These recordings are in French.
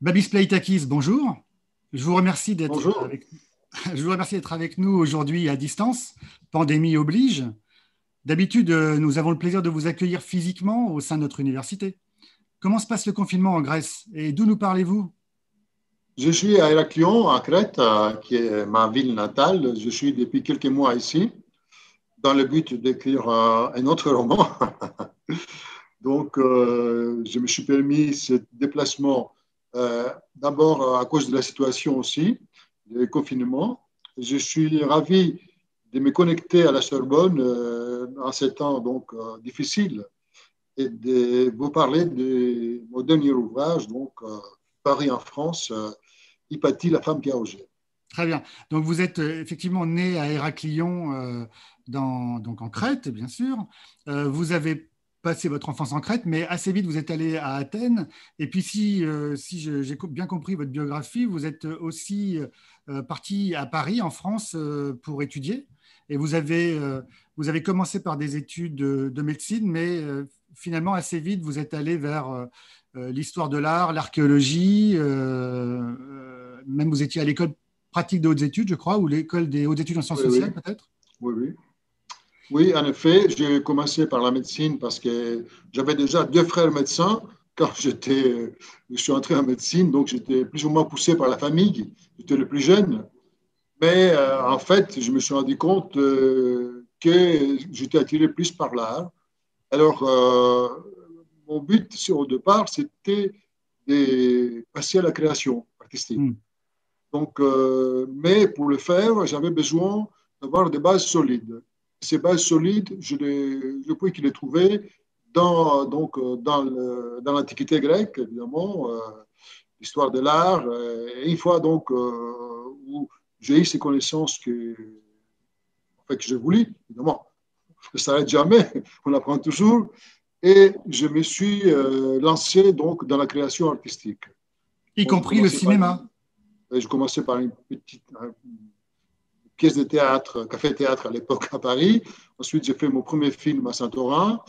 Babis Plaitakis, bonjour. Je vous remercie d'être Bonjour. avec, je vous remercie d'être avec nous aujourd'hui à distance. Pandémie oblige. D'habitude, nous avons le plaisir de vous accueillir physiquement au sein de notre université. Comment se passe le confinement en Grèce et d'où nous parlez-vous? Je suis à Héraclion, en Crète, qui est ma ville natale. Je suis depuis quelques mois ici, dans le but d'écrire un autre roman. Donc, je me suis permis ce déplacement, d'abord à cause de la situation aussi, du confinement. Je suis ravi de me connecter à la Sorbonne en ces temps donc, difficiles et de vous parler de mon dernier ouvrage, donc Paris en France, Hypatie, la femme qui a osé. Très bien. Donc, vous êtes effectivement né à Héraclion, donc en Crète, bien sûr. Vous avez passé votre enfance en Crète, mais assez vite, vous êtes allé à Athènes. Et puis, si j'ai bien compris votre biographie, vous êtes aussi parti à Paris, en France, pour étudier. Et vous avez commencé par des études de médecine, mais finalement, assez vite, vous êtes allé vers l'histoire de l'art, l'archéologie. Même vous étiez à l'école pratique de hautes études, je crois, ou l'école des hautes études en sciences Oui, oui, sociales, peut-être. oui, oui. Oui, en effet, j'ai commencé par la médecine parce que j'avais déjà deux frères médecins quand je suis entré en médecine, donc j'étais plus ou moins poussé par la famille. J'étais le plus jeune. Mais en fait, je me suis rendu compte que j'étais attiré plus par l'art. Alors, mon but au départ, c'était de passer à la création artistique. Hmm. Donc, mais pour le faire, j'avais besoin d'avoir des bases solides. Ces bases solides, je pouvais les trouver dans l'Antiquité grecque, évidemment, l'histoire de l'art. Et une fois donc où j'ai eu ces connaissances que je voulais, évidemment, ça ne s'arrête jamais, on apprend toujours. Et je me suis lancé donc dans la création artistique. Y Bon, compris le cinéma. je commençais par une petite pièce de théâtre, café-théâtre à l'époque à Paris. Ensuite, j'ai fait mon premier film à Saint-Orin.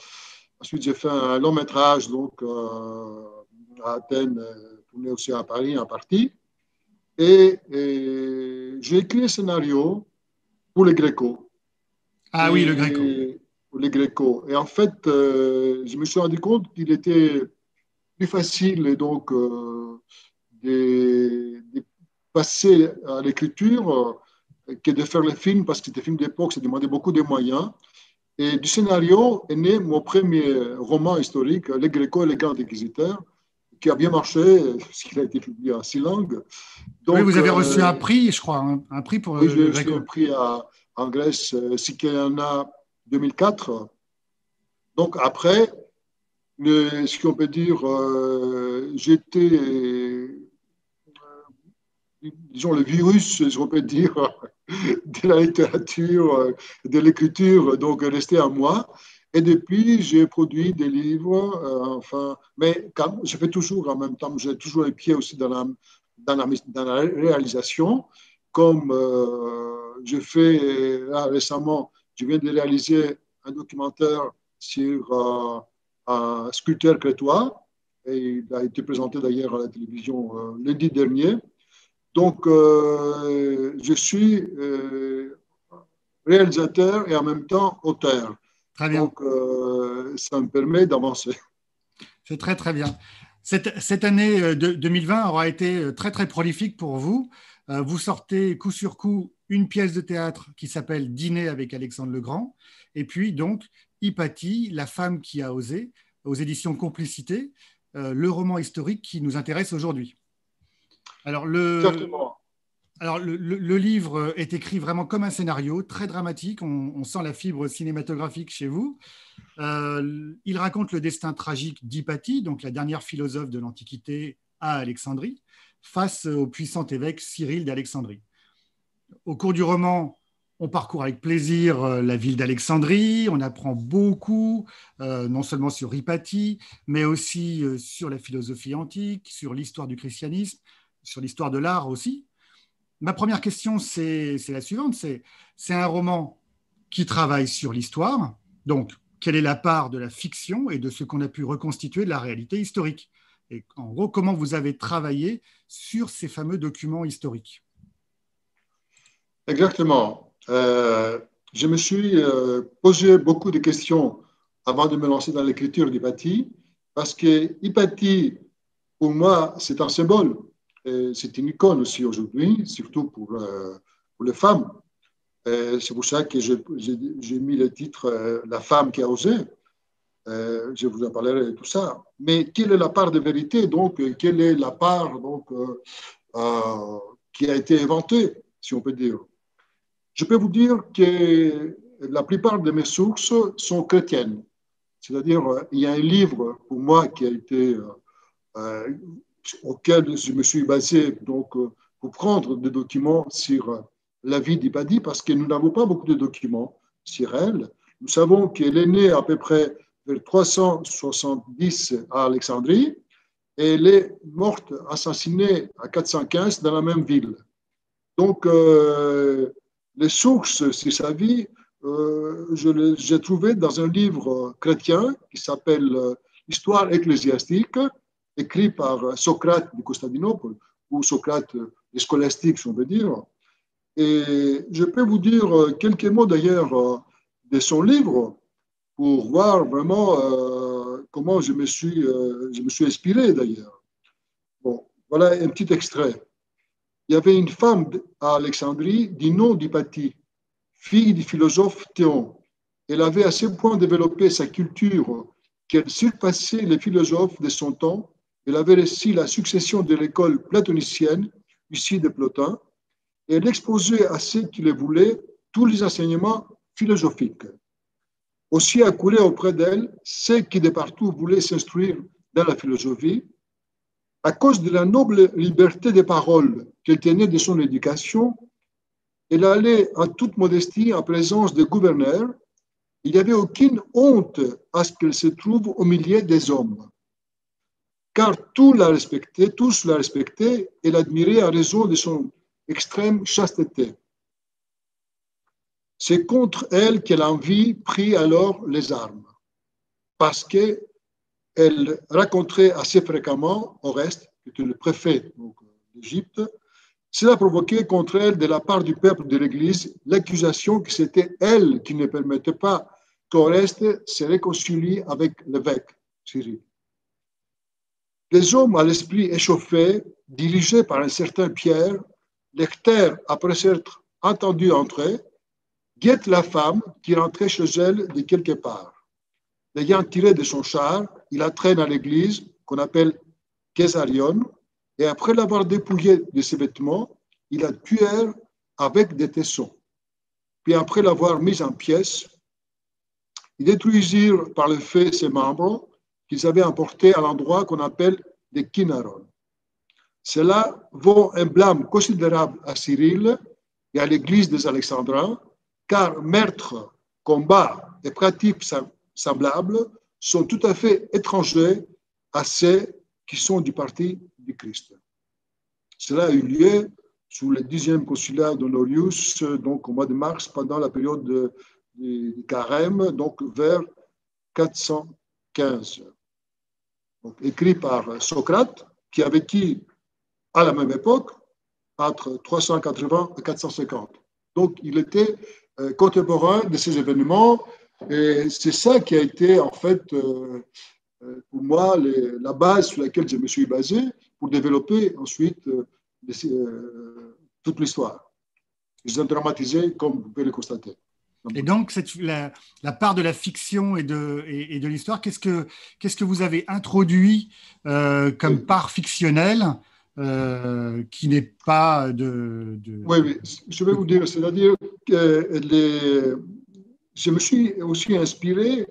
Ensuite, j'ai fait un long métrage donc, à Athènes, tourné aussi à Paris en partie. Et j'ai écrit un scénario pour les Gréco. Ah oui, le Gréco. Et, pour les Gréco. Et en fait, je me suis rendu compte qu'il était plus facile donc, de passer à l'écriture que de faire le film parce que c'était un film d'époque, ça demandait beaucoup de moyens. Et du scénario est né mon premier roman historique, Les Gréco et les Grands Inquisiteurs, qui a bien marché, puisqu'il a été publié en 6 langues. Oui, vous Donc, avez reçu un prix, je crois, un prix pour oui, le j'ai reçu un Gréco. prix en Grèce, Sikéana 2004. Donc, après, ce qu'on peut dire, j'étais, disons, le virus, je peux dire, de la littérature, de l'écriture, donc resté à moi. Et depuis, j'ai produit des livres, enfin, mais comme je fais toujours en même temps, j'ai toujours les pieds aussi dans la réalisation, comme je fais là récemment, je viens de réaliser un documentaire sur un sculpteur crétois, et il a été présenté d'ailleurs à la télévision lundi dernier. Donc, je suis réalisateur et en même temps auteur. Très bien. Donc, ça me permet d'avancer. C'est très, très bien. Cette année 2020 aura été très, très prolifique pour vous. Vous sortez coup sur coup une pièce de théâtre qui s'appelle Dîner avec Alexandre le Grand. Et puis, donc, Hypatie, la femme qui a osé, aux éditions Complicité, le roman historique qui nous intéresse aujourd'hui. Alors, Exactement. le livre est écrit vraiment comme un scénario, très dramatique. On sent la fibre cinématographique chez vous. Il raconte le destin tragique d'Hypatie, donc la dernière philosophe de l'Antiquité à Alexandrie, face au puissant évêque Cyril d'Alexandrie. Au cours du roman, on parcourt avec plaisir la ville d'Alexandrie, on apprend beaucoup, non seulement sur Hypatie, mais aussi sur la philosophie antique, sur l'histoire du christianisme, sur l'histoire de l'art aussi. Ma première question, c'est la suivante. C'est un roman qui travaille sur l'histoire. Donc, quelle est la part de la fiction et de ce qu'on a pu reconstituer de la réalité historique? et en gros, comment vous avez travaillé sur ces fameux documents historiques. Exactement. Je me suis posé beaucoup de questions avant de me lancer dans l'écriture d'Hypatie, parce que Hypatie, pour moi, c'est un symbole. C'est une icône aussi aujourd'hui, surtout pour les femmes. C'est pour ça que j'ai mis le titre La femme qui a osé. Je vous en parlerai de tout ça. Mais quelle est la part de vérité, donc, quelle est la part donc, qui a été inventée, si on peut dire? Je peux vous dire que la plupart de mes sources sont chrétiennes. C'est-à-dire, il y a un livre pour moi qui a été, auquel je me suis basé donc, pour prendre des documents sur la vie d'Hypatie, parce que nous n'avons pas beaucoup de documents sur elle. Nous savons qu'elle est née à peu près vers 370 à Alexandrie et elle est morte, assassinée à 415 dans la même ville. Donc, les sources sur sa vie, j'ai trouvé dans un livre chrétien qui s'appelle Histoire ecclésiastique, écrit par Socrate de Constantinople, ou Socrate des scolastiques, si on veut dire. Et je peux vous dire quelques mots d'ailleurs de son livre pour voir vraiment comment je me suis inspiré d'ailleurs. Bon, voilà un petit extrait. Il y avait une femme à Alexandrie du nom d'Hypatie, fille du philosophe Théon. Elle avait à ce point développé sa culture qu'elle surpassait les philosophes de son temps. Elle avait réussi la succession de l'école platonicienne, issue de Plotin, et elle exposait à ceux qui le voulaient tous les enseignements philosophiques. Aussi accouraient auprès d'elle ceux qui de partout voulaient s'instruire dans la philosophie. À cause de la noble liberté des paroles qu'elle tenait de son éducation, elle allait en toute modestie en présence des gouverneurs. Il n'y avait aucune honte à ce qu'elle se trouve au milieu des hommes, car tous la respectaient et l'admiraient à raison de son extrême chasteté. C'est contre elle que l'envie prit alors les armes, parce qu'elle rencontrait assez fréquemment Oreste, qui était le préfet d'Égypte. Cela provoquait contre elle, de la part du peuple de l'Église, l'accusation que c'était elle qui ne permettait pas qu'Oreste se réconcilie avec l'évêque Cyril. Les hommes à l'esprit échauffé, dirigés par un certain Pierre, lecteur, après s'être entendu entrer, guette la femme qui rentrait chez elle de quelque part. L'ayant tirée de son char, il la traîne à l'église, qu'on appelle Késarion, et après l'avoir dépouillée de ses vêtements, il la tuèrent avec des tessons. Puis après l'avoir mise en pièces, ils détruisirent par le feu ses membres qu'ils avaient emportés à l'endroit qu'on appelle des Kinaron. Cela vaut un blâme considérable à Cyril et à l'église des Alexandrins, car meurtre, combat et pratiques semblables sont tout à fait étrangers à ceux qui sont du parti du Christ. Cela a eu lieu sous le 10e consulat d'Honorius, donc au mois de mars, pendant la période du Carême, donc vers 415. Donc, écrit par Socrate, qui a vécu à la même époque, entre 380 et 450. Donc, il était contemporain de ces événements, et c'est ça qui a été, en fait, pour moi, la base sur laquelle je me suis basé pour développer ensuite toute l'histoire. Je l'ai dramatisé, comme vous pouvez le constater. Et donc, la part de la fiction et de l'histoire, qu'est-ce que vous avez introduit comme part fictionnelle qui n'est pas de… Oui, je vais vous dire, c'est-à-dire que je me suis aussi inspiré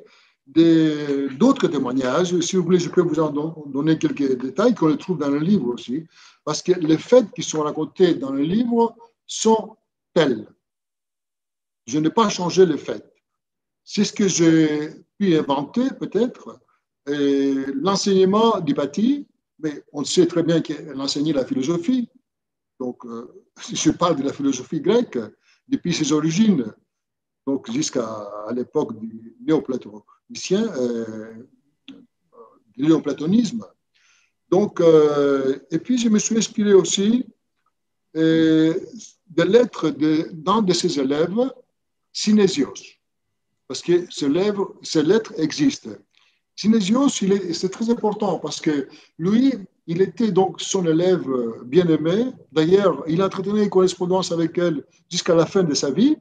d'autres témoignages. Si vous voulez, je peux vous en donner quelques détails qu'on trouve dans le livre aussi, parce que les faits qui sont racontés dans le livre sont tels. Je n'ai pas changé les faits. C'est ce que j'ai pu inventer, peut-être. L'enseignement d'Hypatie, mais on sait très bien qu'elle enseignait la philosophie. Donc, je parle de la philosophie grecque depuis ses origines, donc jusqu'à l'époque du néoplatonisme. Donc, et puis, je me suis inspiré aussi des lettres d'un de ses élèves, Synésios, parce que ces lettres existent. Synésios, c'est très important parce que lui, il était donc son élève bien-aimé. D'ailleurs, il a entretenu une correspondance avec elle jusqu'à la fin de sa vie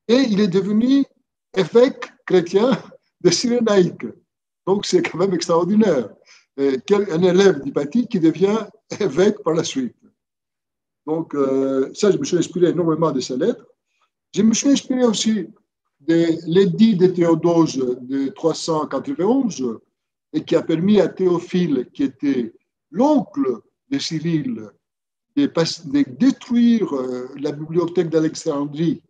et il est devenu évêque chrétien de Cyrénaïque. Donc, c'est quand même extraordinaire. Un élève d'Hypatie qui devient évêque par la suite. Donc, ça, je me suis inspiré énormément de ces lettres. Je me suis inspiré aussi de l'édit de Théodose de 391 et qui a permis à Théophile, qui était l'oncle de Cyril, de détruire la bibliothèque d'Alexandrie,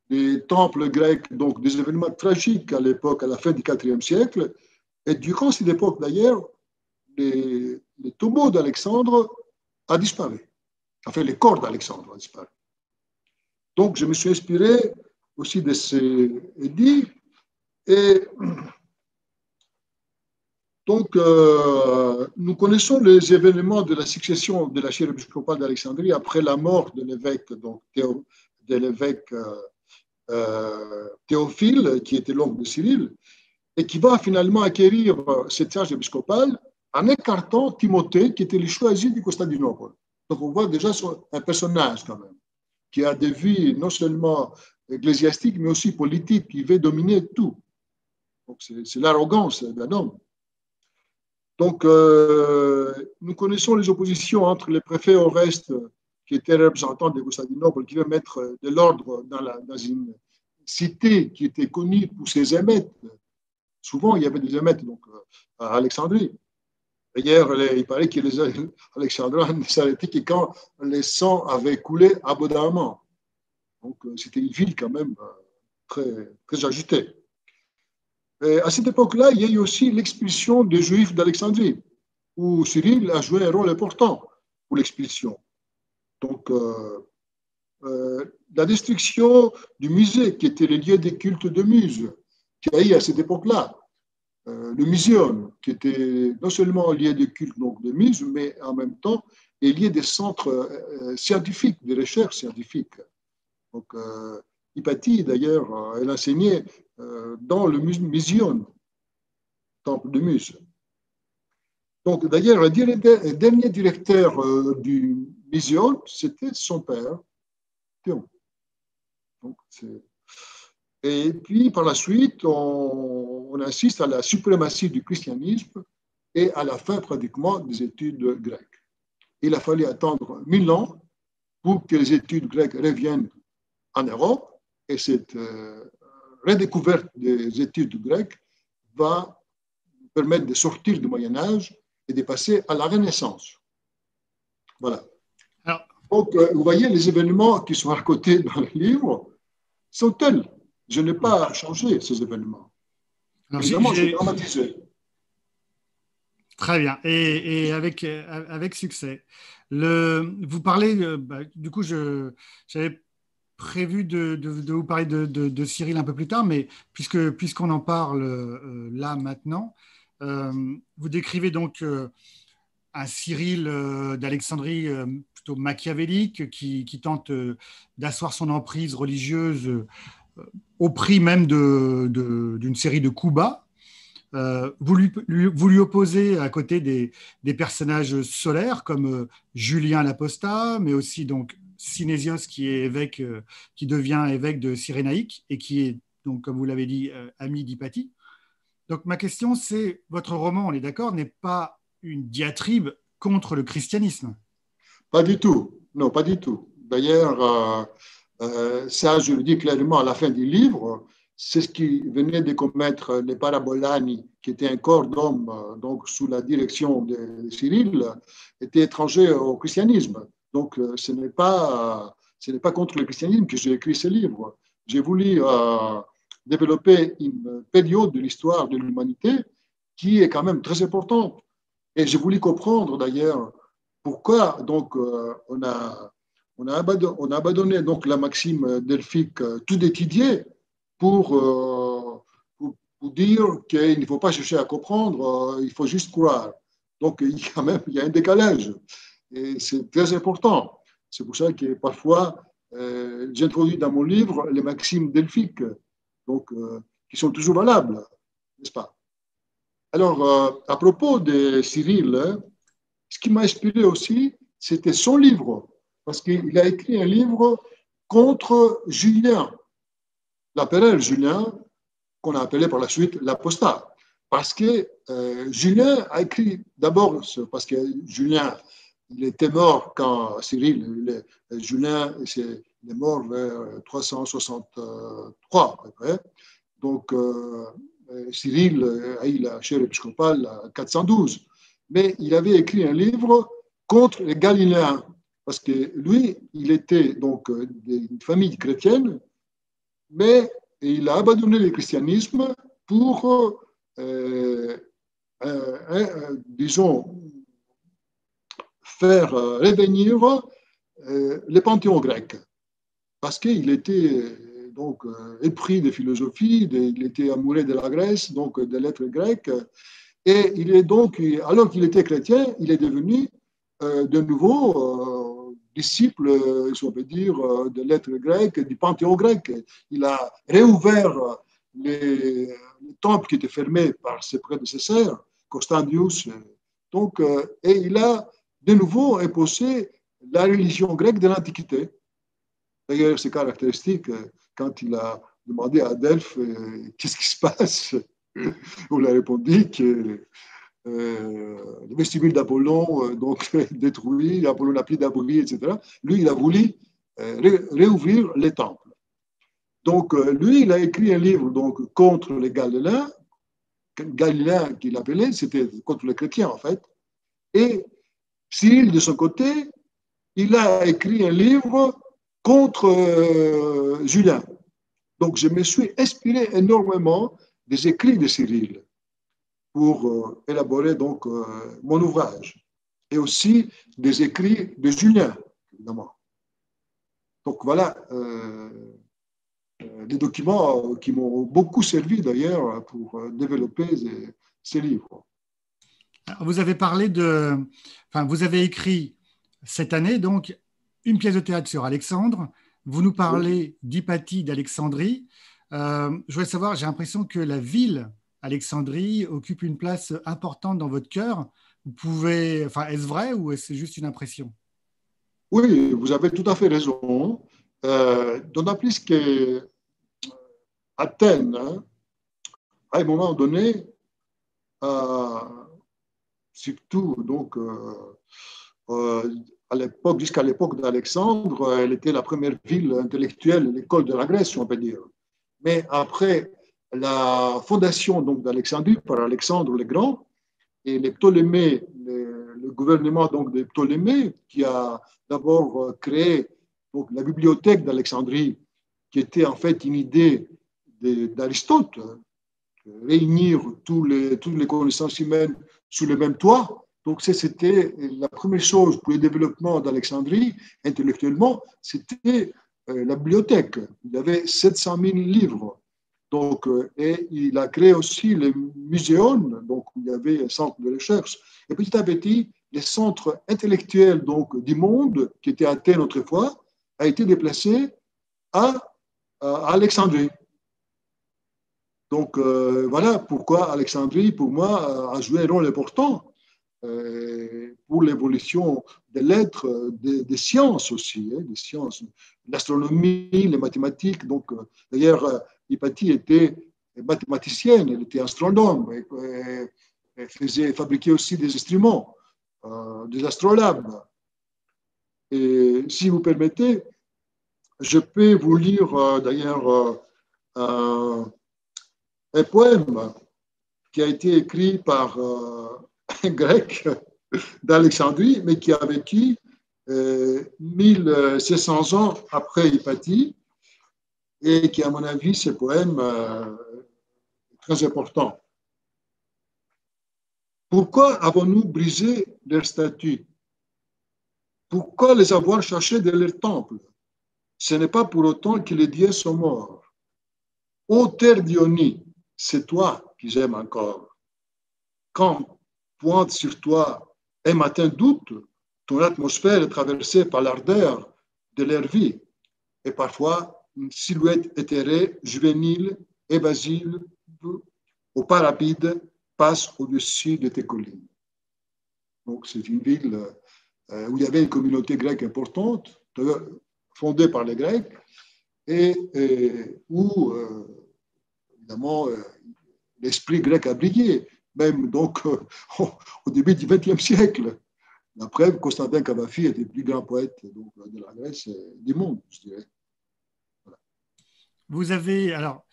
des temples grecs, donc des événements tragiques à l'époque, à la fin du IVe siècle. Et durant cette époque, d'ailleurs, les tombeaux d'Alexandre ont disparu. Enfin, les corps d'Alexandre ont disparu. Donc, je me suis inspiré aussi de ces édits. Et donc, nous connaissons les événements de la succession de la chaire épiscopale d'Alexandrie après la mort de l'évêque, donc de l'évêque Théophile, qui était l'oncle de Cyril, et qui va finalement acquérir cette charge épiscopale en écartant Timothée, qui était le choisi du Constantinople. Donc, on voit déjà un personnage quand même, qui a des vies non seulement ecclésiastiques, mais aussi politiques, qui veut dominer tout. Donc, c'est l'arrogance d'un homme. Donc, nous connaissons les oppositions entre les préfets Oreste, qui était représentant de Constantinople, qui veut mettre de l'ordre dans une cité qui était connue pour ses émeutes. Souvent, il y avait des émeutes donc, à Alexandrie. D'ailleurs, il paraît que les Alexandrins ne s'arrêtaient que quand les sangs avaient coulé abondamment. Donc, c'était une ville quand même très, très agitée. Et à cette époque-là, il y a eu aussi l'expulsion des Juifs d'Alexandrie, où Cyril a joué un rôle important pour l'expulsion. Donc, la destruction du musée, qui était le lieu des cultes de Muse, qui a eu à cette époque-là, le muséum, qui était non seulement lié de culte donc de Muse, mais en même temps est lié des centres scientifiques, des recherches scientifiques. Donc, Hypatie, d'ailleurs, elle enseignait dans le muséum, temple de Muse. Donc, d'ailleurs, le dernier directeur du muséum, c'était son père, Théon. Donc, et puis, par la suite, on assiste à la suprématie du christianisme et à la fin pratiquement des études grecques. Il a fallu attendre 1000 ans pour que les études grecques reviennent en Europe et cette redécouverte des études grecques va permettre de sortir du Moyen-Âge et de passer à la Renaissance. Voilà. Alors, donc, vous voyez, les événements qui sont racontés dans le livre sont tels. Je n'ai pas changé ces événements. Alors, évidemment, j'ai dramatisé. Très bien, et avec succès. Vous parlez, du coup, j'avais prévu de vous parler de Cyril un peu plus tard, mais puisqu'on en parle là maintenant, vous décrivez donc un Cyril d'Alexandrie plutôt machiavélique qui tente d'asseoir son emprise religieuse au prix même d'une série de coups bas. Vous lui opposez à côté des personnages solaires comme Julien l'Apostat, mais aussi donc Synésios qui est évêque, qui devient évêque de Cyrénaïque et qui est donc, comme vous l'avez dit, ami d'Hypatie. Donc ma question, c'est votre roman, on est d'accord, n'est pas une diatribe contre le christianisme? Pas du tout, non, pas du tout. D'ailleurs, ça, je le dis clairement à la fin du livre. C'est ce qui venait de commettre les Parabolani, qui était un corps d'homme, donc sous la direction de Cyril, était étranger au christianisme. Donc, ce n'est pas contre le christianisme que j'ai écrit ce livre. J'ai voulu développer une période de l'histoire de l'humanité qui est quand même très importante. Et j'ai voulu comprendre d'ailleurs pourquoi donc, on a abandonné donc, la maxime delphique tout étudier pour dire qu'il ne faut pas chercher à comprendre, il faut juste croire. Donc, il y a un décalage. Et c'est très important. C'est pour ça que parfois, j'introduis dans mon livre les maximes delphiques, donc, qui sont toujours valables, n'est-ce pas? Alors, à propos de Cyril, ce qui m'a inspiré aussi, c'était son livre, parce qu'il a écrit un livre contre Julien, l'empereur Julien, qu'on a appelé par la suite l'apostat. Parce que Julien a écrit d'abord, parce que Julien, il était mort quand Cyril, Julien, il est mort vers 363 à peu près. Donc, Cyril a eu la chaire épiscopale à 412. Mais il avait écrit un livre contre les Galiléens, parce que lui, il était donc d'une famille chrétienne, mais il a abandonné le christianisme pour, disons, faire revenir les panthéons grecs, parce qu'il était donc épris de philosophie, il était amoureux de la Grèce, donc des lettres grecques, et il est donc, alors qu'il était chrétien, il est devenu de nouveau disciple, si on peut dire, des lettres grecques, du panthéon grec. Il a réouvert les temples qui étaient fermés par ses prédécesseurs, Constantius. Donc, et il a de nouveau imposé la religion grecque de l'Antiquité. D'ailleurs, c'est caractéristique quand il a demandé à Delphes qu'est-ce qui se passe. On lui a répondu que le vestibule d'Apollon donc détruit, Apollon n'a plus d'abri, etc. Lui, il a voulu réouvrir les temples. Donc, lui, il a écrit un livre donc, contre les Galiléens qu'il appelait, c'était contre les chrétiens en fait. Et Cyril, de son côté, il a écrit un livre contre Julien. Donc, je me suis inspiré énormément des écrits de Cyril pour élaborer donc mon ouvrage, et aussi des écrits de Julien, évidemment. Donc voilà des documents qui m'ont beaucoup servi d'ailleurs pour développer ces livres. Vous avez parlé de, enfin, vous avez écrit cette année donc une pièce de théâtre sur Alexandre. Vous nous parlez d'Hypatie d'Alexandrie. Je voudrais savoir, j'ai l'impression que la ville Alexandrie occupe une place importante dans votre cœur. Vous pouvez, enfin, est-ce vrai ou est-ce juste une impression? Oui, vous avez tout à fait raison. D'autant plus que Athènes, hein, à un moment donné, surtout donc à l'époque, jusqu'à l'époque d'Alexandre, elle était la première ville intellectuelle, l'école de la Grèce, on peut dire. Mais après la fondation donc d'Alexandrie par Alexandre le Grand et les Ptolémées, le gouvernement donc des Ptolémées qui a d'abord créé donc la bibliothèque d'Alexandrie, qui était en fait une idée d'Aristote, réunir toutes les connaissances humaines sous le même toit. Donc, c'était la première chose pour le développement d'Alexandrie, intellectuellement, c'était la bibliothèque. Il y avait 700 000 livres. Donc, et il a créé aussi les muséums, donc il y avait un centre de recherche. Et petit à petit, les centres intellectuels donc, du monde, qui étaient à Athènes autrefois, a été déplacé à Alexandrie. Donc, voilà pourquoi Alexandrie, pour moi, a joué un rôle important pour l'évolution des lettres, des sciences aussi, hein, des sciences, l'astronomie, les mathématiques. Donc, d'ailleurs, Hypatie était mathématicienne, elle était astronome, elle faisait fabriquer aussi des instruments, des astrolabes. Et si vous permettez, je peux vous lire d'ailleurs un poème qui a été écrit par un grec d'Alexandrie, mais qui a vécu 1600 ans après Hypatie, et qui, à mon avis, ce poème est très important. Pourquoi avons-nous brisé leurs statues? Pourquoi les avoir cherchés dans leur temple? Ce n'est pas pour autant que les dieux sont morts. Ô terre d'Ionie, c'est toi qui j'aime encore. Quand pointe sur toi un matin d'août, ton atmosphère est traversée par l'ardeur de leur vie et parfois une silhouette éthérée, juvénile, évasive, au pas rapide, passe au-dessus de tes collines. Donc, c'est une ville où il y avait une communauté grecque importante, fondée par les Grecs, et où, évidemment, l'esprit grec a brillé, même donc au début du XXe siècle. La preuve, Constantin Cavafi était le plus grand poète donc, de la Grèce et du monde, je dirais. Voilà. Vous avez, alors,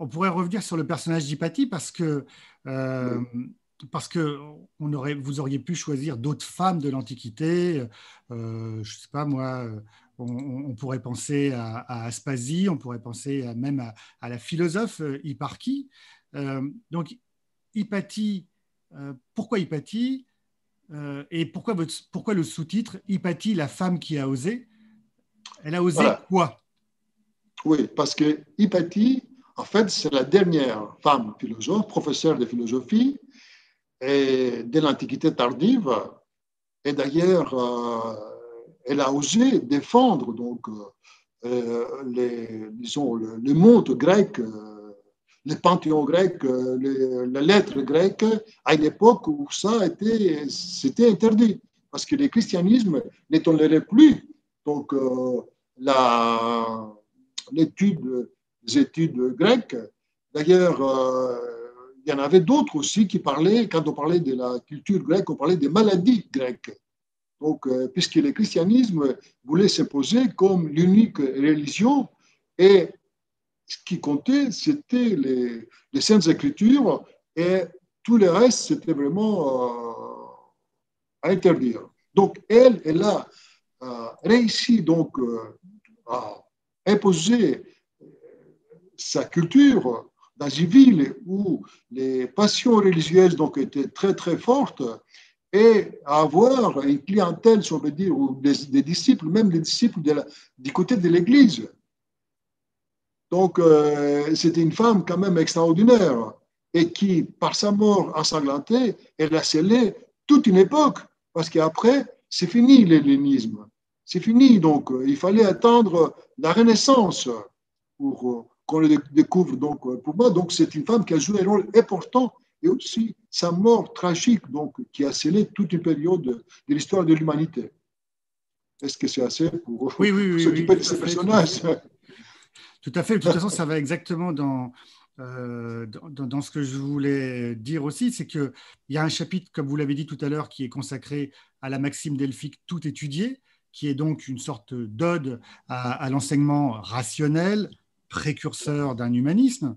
on pourrait revenir sur le personnage d'Hypatie Oui. parce que vous auriez pu choisir d'autres femmes de l'Antiquité. Je ne sais pas moi, on pourrait penser à Aspasie, on pourrait penser même à la philosophe Hipparchie. Donc, Hypatie, pourquoi Hypatie et pourquoi le sous-titre Hypatie, la femme qui a osé? Elle a osé Voilà. quoi? Oui, parce que Hypatie, en fait, c'est la dernière femme philosophe, professeure de philosophie et de l'Antiquité tardive. Et d'ailleurs, elle a osé défendre donc, disons, le monde grec, le panthéon grec, les lettres grecques, à une époque où c'était interdit, parce que le christianisme ne tolérait plus donc, la, l'étude, les études grecques. D'ailleurs, il y en avait d'autres aussi qui parlaient, quand on parlait de la culture grecque, on parlait des maladies grecques. Donc, puisque le christianisme voulait s'imposer comme l'unique religion, et ce qui comptait, c'était les Saintes Écritures, et tout le reste, c'était vraiment à interdire. Donc, elle a réussi donc, à imposer sa culture dans une ville où les passions religieuses donc, étaient très, très fortes, et à avoir une clientèle, si on veut dire, ou des disciples, même des disciples du côté de l'Église. Donc, c'était une femme quand même extraordinaire et qui, par sa mort ensanglantée, elle a scellé toute une époque. Parce qu'après, c'est fini l'hellénisme. C'est fini. Donc, il fallait attendre la Renaissance pour qu'on le découvre. Donc, pour moi, donc, c'est une femme qui a joué un rôle important et aussi sa mort tragique, donc, qui a scellé toute une période de l'histoire de l'humanité. Est-ce que c'est assez Oui, oui, pour oui, oui, s'occuper de tout à ces fait, tout à personnages? fait. Tout à fait. De toute façon, ça va exactement dans ce que je voulais dire aussi, c'est qu'il y a un chapitre, comme vous l'avez dit tout à l'heure, qui est consacré à la maxime delphique tout étudier, qui est donc une sorte d'ode à l'enseignement rationnel, précurseur d'un humanisme.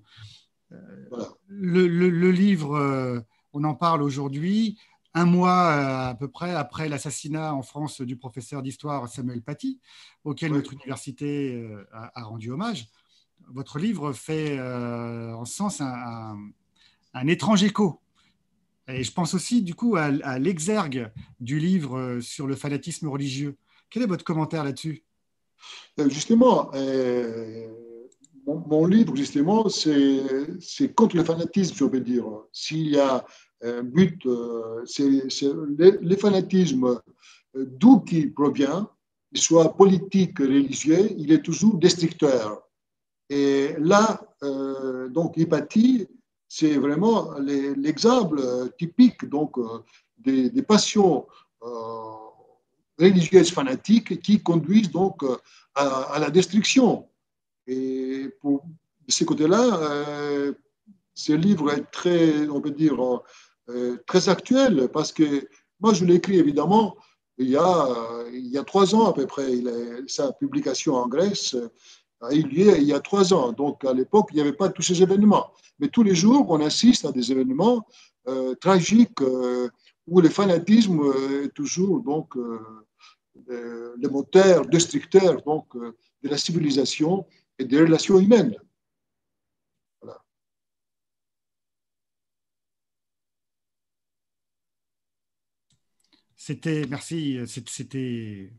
Voilà. Le livre, on en parle aujourd'hui, un mois à peu près après l'assassinat en France du professeur d'histoire Samuel Paty, auquel Oui. notre université a rendu hommage. Votre livre fait en ce sens un étrange écho. Et je pense aussi du coup à l'exergue du livre sur le fanatisme religieux. Quel est votre commentaire là-dessus? Justement, mon livre, justement, c'est contre le fanatisme, je veux dire. S'il y a un but, c'est le fanatisme, d'où qu'il provient, qu'il soit politique, religieux, il est toujours destructeur. Et là, donc, Hypatie, c'est vraiment l'exemple typique donc, des passions religieuses fanatiques qui conduisent donc à la destruction. Et pour, de ce côté-là, ce livre est très, on peut dire, très actuel parce que moi, je l'ai écrit évidemment il y a 3 ans à peu près. Sa publication en Grèce a eu lieu il y a 3 ans. Donc, à l'époque, il n'y avait pas tous ces événements. Mais tous les jours, on assiste à des événements tragiques où le fanatisme est toujours donc, le moteur destructeur donc, de la civilisation et des relations humaines. Voilà. Merci, c'était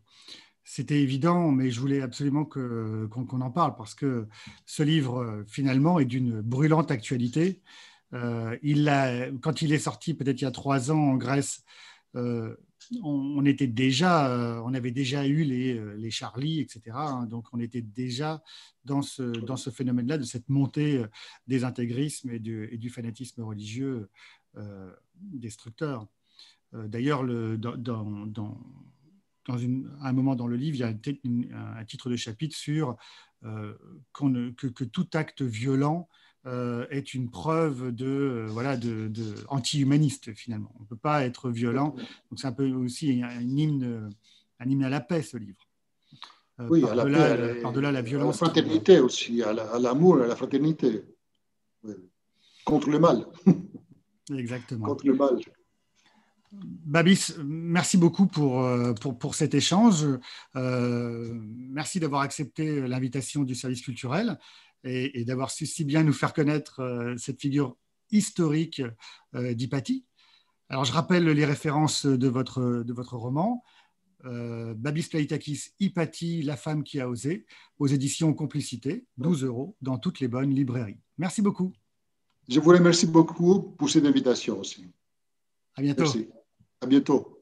évident, mais je voulais absolument qu'on en parle parce que ce livre, finalement, est d'une brûlante actualité. Quand il est sorti, peut-être il y a 3 ans en Grèce, on avait déjà eu les Charlie, etc. Hein, donc on était déjà dans ce phénomène-là, de cette montée des intégrismes et du fanatisme religieux destructeur. D'ailleurs, à un moment dans le livre, il y a un titre de chapitre sur que tout acte violent est une preuve anti-humaniste, finalement. On ne peut pas être violent. Donc c'est un peu aussi un hymne à la paix, ce livre. Oui, à la paix, Par-delà la à la violence. fraternité aussi, à l'amour, à la fraternité. Oui. Contre le mal. Exactement. Contre le mal. Babis, merci beaucoup pour cet échange. Merci d'avoir accepté l'invitation du service culturel et d'avoir su si bien nous faire connaître cette figure historique d'Hypatie. Alors, je rappelle les références de votre roman. Babis Plaitakis, Hypatie, la femme qui a osé, aux éditions Complicité, 12 € dans toutes les bonnes librairies. Merci beaucoup. Je vous remercie beaucoup pour cette invitation aussi. À bientôt. Merci. À bientôt.